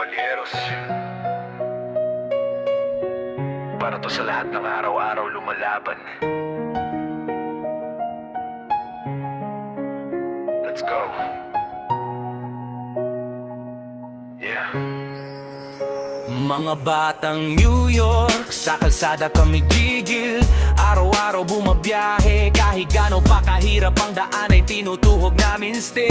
kabalyeros. Para to sa lahat ng araw-araw lumalaban. Let's go. Yeah. Mga batang New York, sa kalsada kami gigil. Araw-araw bumabiyahe, kahit gano pa kahirap ang daan ay tinutuhog namin still.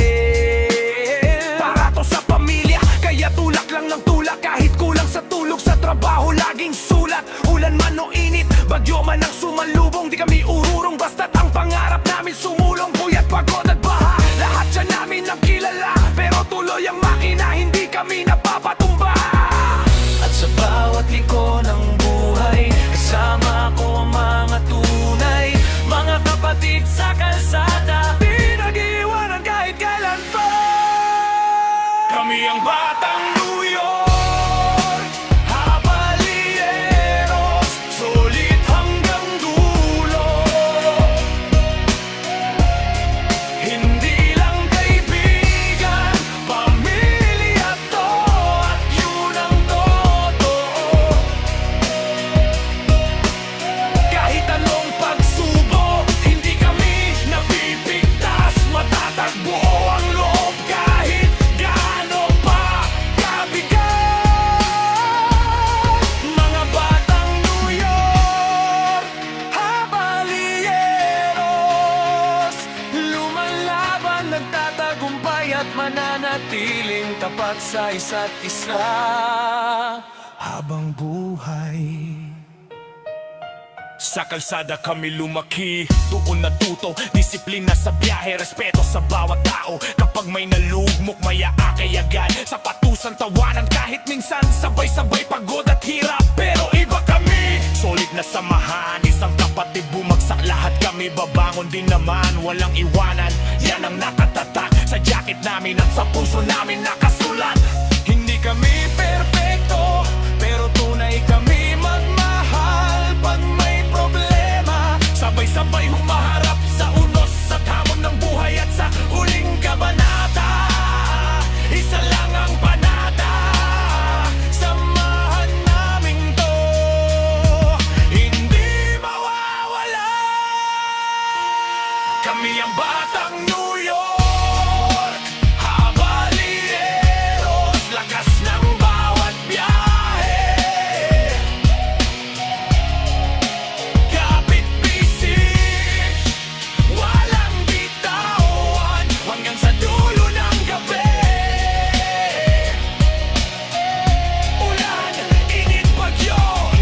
Para to sa pamilya, kaya tulak lang ng tulak. Kahit kulang sa tulog, sa trabaho laging sulat. Ulan man o init, bagyo man ang sumalubong, di kami ururong basta't ang pangarap namin sumulong. Puyat, pagod at baha, lahat siya namin ang kilala. Pero tuloy ang makina, hindi kami napapatumba. At sa bawat liko ng buhay, kasama ko ang mga tunay, mga kapatid sa kalsada, di nag-iwanan kahit kailan pa. Kami ang batang New York, kabalyeros, sulit hanggang dulo. Hindi lang kaibigan, pamilya to, at yun ang totoo. Kahit anong pagsubok, hindi kami napipigtas. Matatagbo ang loob kahit gaano pa kabigat. Mga batang New York, kabalyeros, lumalaban, nagtatagumpay at mananatiling tapat sa isa't isa habang buhay. Sa kalsada kami lumaki, doon natuto, disiplina sa biyahe, respeto sa bawat tao. Kapag may nalugmok, may aakay agad, sa patusan tawanan, kahit minsan sabay-sabay pagod at hirap. Pero iba kami, solid na samahan, isang kapatid bumagsak, lahat kami babangon din naman, walang iwanan. Yan ang nakatatak sa jacket namin at sa puso namin nakasulat. Hindi kami perpekto, pero tunay kami magmahal. Pag may problema, sabay-sabay humaharap sa unos, sa hamon ng buhay at sa huling kabanata. Isa lang ang panata, samahan namin to, hindi mawawala. Kami ang batang New York, kabalyeros, lakas ng bawat biyahe. Kapit bisig, walang bitawan, hanggang sa dulo ng gabi. Ulan, init, bagyo,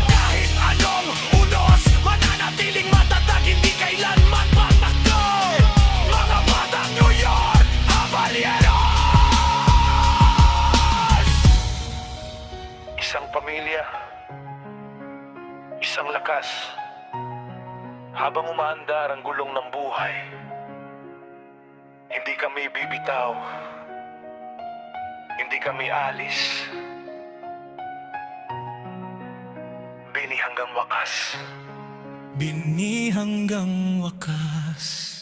kahit anong unos, mananatiling matatag, hindi kailanman matakbo. Mga batang New York, kabalyeros. Isang pamilya, isang lakas. Habang umaandar ang gulong ng buhay, hindi kami bibitaw, hindi kami alis. Bini hanggang wakas. Bini hanggang wakas.